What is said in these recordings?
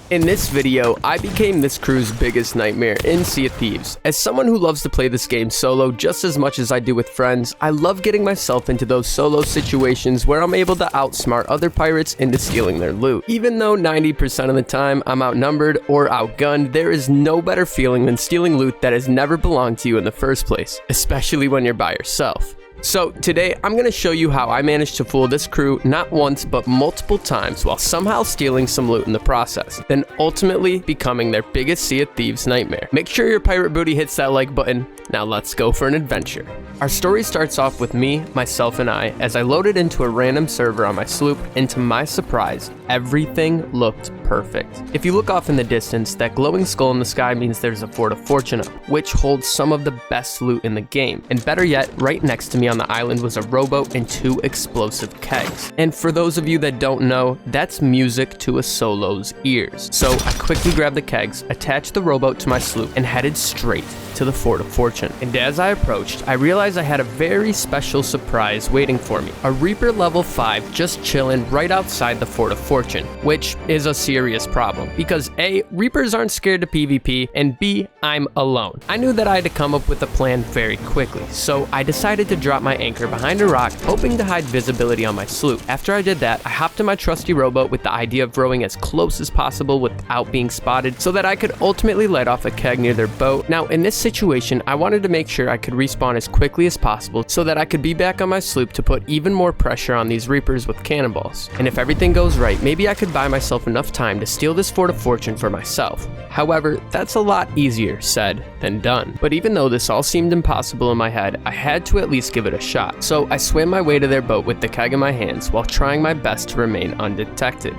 In this video, I became this crew's biggest nightmare in Sea of Thieves. As someone who loves to play this game solo just as much as I do with friends, I love getting myself into those solo situations where I'm able to outsmart other pirates into stealing their loot. Even though 90% of the time I'm outnumbered or outgunned, there is no better feeling than stealing loot that has never belonged to you in the first place, especially when you're by yourself. So today I'm going to show you how I managed to fool this crew not once but multiple times while somehow stealing some loot in the process, then ultimately becoming their biggest Sea of Thieves nightmare. Make sure your pirate booty hits that like button. Now let's go for an adventure. Our story starts off with me, myself, and I as I loaded into a random server on my sloop, and to my surprise, everything looked perfect. If you look off in the distance, that glowing skull in the sky means there's a Fort of Fortune up, which holds some of the best loot in the game. And better yet, right next to me on the island was a rowboat and 2 explosive kegs. And for those of you that don't know, that's music to a solo's ears. So I quickly grabbed the kegs, attached the rowboat to my sloop, and headed straight to the Fort of Fortune. And as I approached, I realized I had a very special surprise waiting for me. A Reaper level 5 just chilling right outside the Fort of Fortune, which is a serious problem because A, Reapers aren't scared to PvP, and B, I'm alone. I knew that I had to come up with a plan very quickly, so I decided to drop my anchor behind a rock, hoping to hide visibility on my sloop. After I did that, I hopped in my trusty rowboat with the idea of rowing as close as possible without being spotted so that I could ultimately light off a keg near their boat. Now, in this situation, I wanted to make sure I could respawn as quickly as possible so that I could be back on my sloop to put even more pressure on these Reapers with cannonballs. And if everything goes right, maybe I could buy myself enough time to steal this Fort of Fortune for myself. However, that's a lot easier said than done. But even though this all seemed impossible in my head, I had to at least give it a shot. So I swam my way to their boat with the keg in my hands while trying my best to remain undetected.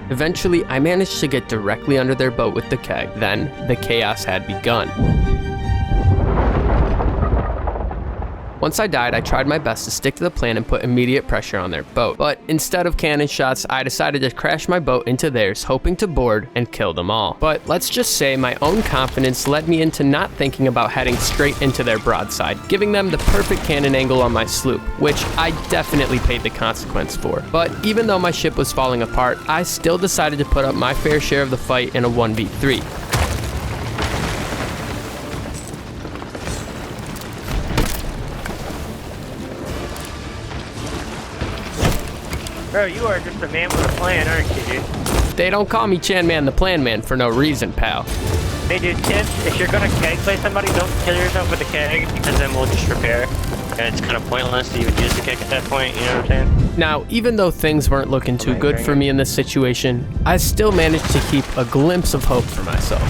Eventually, I managed to get directly under their boat with the keg. Then, the chaos had begun. Once I died, I tried my best to stick to the plan and put immediate pressure on their boat. But instead of cannon shots, I decided to crash my boat into theirs, hoping to board and kill them all. But let's just say my own confidence led me into not thinking about heading straight into their broadside, giving them the perfect cannon angle on my sloop, which I definitely paid the consequence for. But even though my ship was falling apart, I still decided to put up my fair share of the fight in a 1v3. Bro, you are just a man with a plan, aren't you, dude? They don't call me Chan Man the Plan Man for no reason, pal. Hey, dude, Tim, if you're gonna keg play somebody, don't kill yourself with a keg, because then we'll just repair. And it's kind of pointless to even use the keg at that point, you know what I'm saying? Now, even though things weren't looking too good for me in this situation, I still managed to keep a glimpse of hope for myself.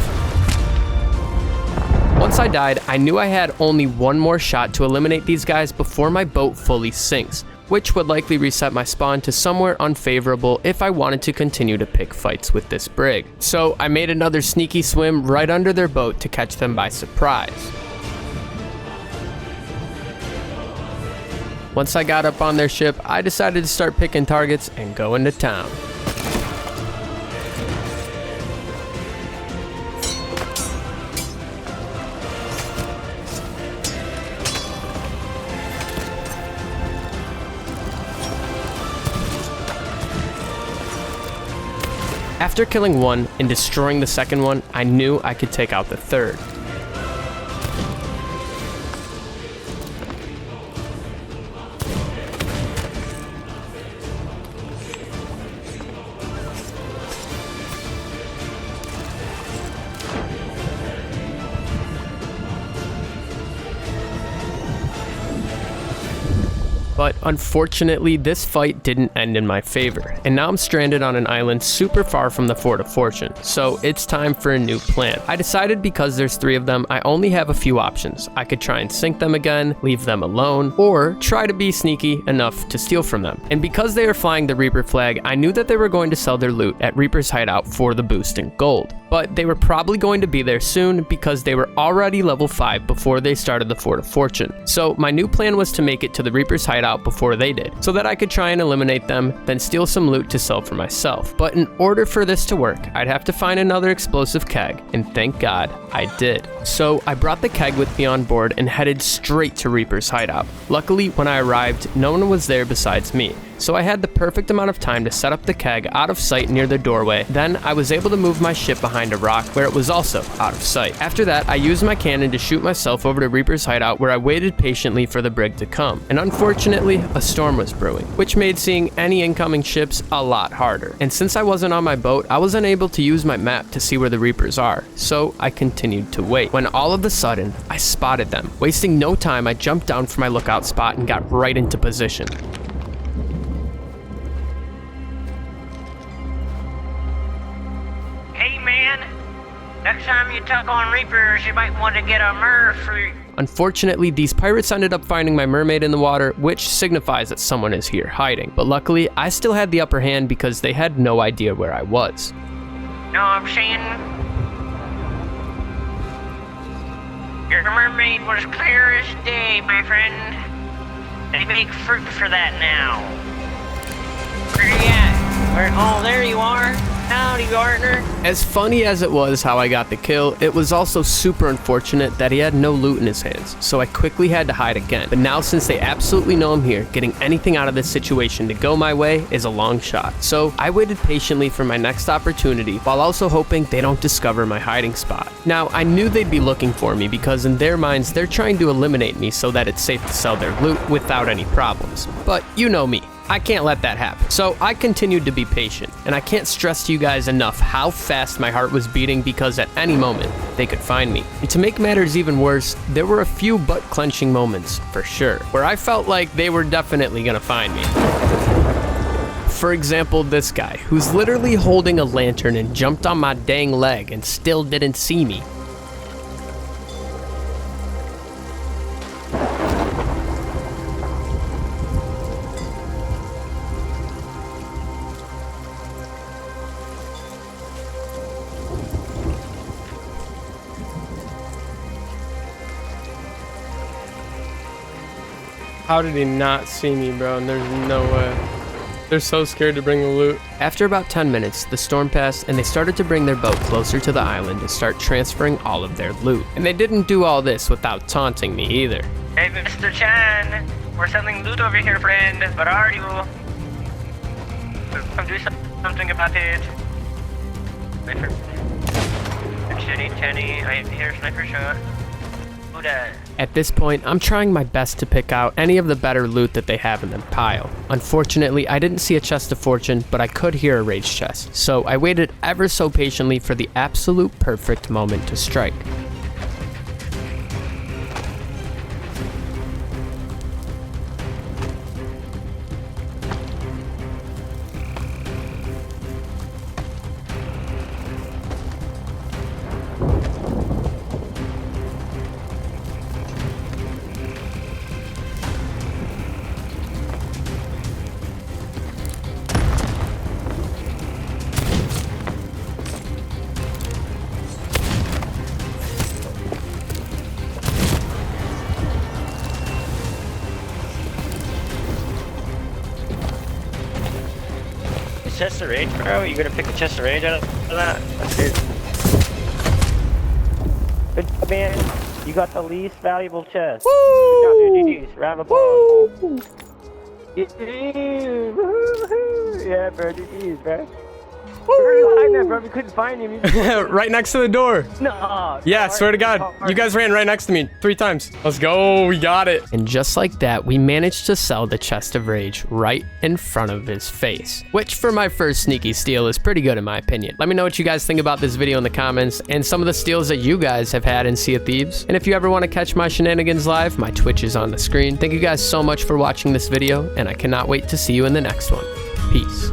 Once I died, I knew I had only one more shot to eliminate these guys before my boat fully sinks, which would likely reset my spawn to somewhere unfavorable if I wanted to continue to pick fights with this brig. So I made another sneaky swim right under their boat to catch them by surprise. Once I got up on their ship, I decided to start picking targets and go into town. After killing one and destroying the second one, I knew I could take out the third. But unfortunately, this fight didn't end in my favor, and now I'm stranded on an island super far from the Fort of Fortune, so it's time for a new plan. I decided because there's 3 of them, I only have a few options. I could try and sink them again, leave them alone, or try to be sneaky enough to steal from them. And because they are flying the Reaper flag, I knew that they were going to sell their loot at Reaper's hideout for the boost in gold. But they were probably going to be there soon because they were already level 5 before they started the Fort of Fortune. So my new plan was to make it to the Reaper's hideout before they did, so that I could try and eliminate them, then steal some loot to sell for myself. But in order for this to work, I'd have to find another explosive keg, and thank God I did. So I brought the keg with me on board and headed straight to Reaper's hideout. Luckily, when I arrived, no one was there besides me, so I had the perfect amount of time to set up the keg out of sight near the doorway. Then I was able to move my ship behind a rock where it was also out of sight. After that, I used my cannon to shoot myself over to Reaper's hideout, where I waited patiently for the brig to come. And unfortunately, a storm was brewing, which made seeing any incoming ships a lot harder. And since I wasn't on my boat, I was unable to use my map to see where the Reapers are, so I continued to wait. When all of a sudden, I spotted them. Wasting no time, I jumped down from my lookout spot and got right into position. Hey man, next time you tuck on Reapers, you might want to get a merfree. Unfortunately, these pirates ended up finding my mermaid in the water, which signifies that someone is here hiding. But luckily, I still had the upper hand because they had no idea where I was. No, I'm saying your mermaid was clear as day, my friend. They make fruit for that now. Where are you at? Oh, there you are. Howdy, partner. As funny as it was how I got the kill, it was also super unfortunate that he had no loot in his hands, so I quickly had to hide again. But now, since they absolutely know I'm here, getting anything out of this situation to go my way is a long shot. So I waited patiently for my next opportunity, while also hoping they don't discover my hiding spot. Now, I knew they'd be looking for me because in their minds, they're trying to eliminate me so that it's safe to sell their loot without any problems. But you know me. I can't let that happen. So I continued to be patient, and I can't stress to you guys enough how fast my heart was beating because at any moment, they could find me. And to make matters even worse, there were a few butt-clenching moments, for sure, where I felt like they were definitely gonna find me. For example, this guy, who's literally holding a lantern and jumped on my dang leg and still didn't see me. How did he not see me, bro? And there's no way. They're so scared to bring the loot. After about 10 minutes, the storm passed and they started to bring their boat closer to the island to start transferring all of their loot. And they didn't do all this without taunting me either. Hey, Mr. Chan, we're selling loot over here, friend. Where are you? Come do something about it. Sniper. Chenny, I hear sniper shot. Who that? At this point, I'm trying my best to pick out any of the better loot that they have in their pile. Unfortunately, I didn't see a chest of fortune, but I could hear a rage chest, so I waited ever so patiently for the absolute perfect moment to strike. Chest of rage, bro? You gonna pick a chest of rage out of that? That's good. Good man. You got the least valuable chest. Woo! Good job, dude. GG's. Round of applause. Yeah, bro. GG's, bro. Where are you hiding at, bro? We couldn't find him. Right next to the door. No. Yeah, swear to God. You guys ran right next to me 3 times. Let's go. We got it. And just like that, we managed to sell the chest of rage right in front of his face, which for my first sneaky steal is pretty good in my opinion. Let me know what you guys think about this video in the comments and some of the steals that you guys have had in Sea of Thieves. And if you ever want to catch my shenanigans live, my Twitch is on the screen. Thank you guys so much for watching this video, and I cannot wait to see you in the next one. Peace.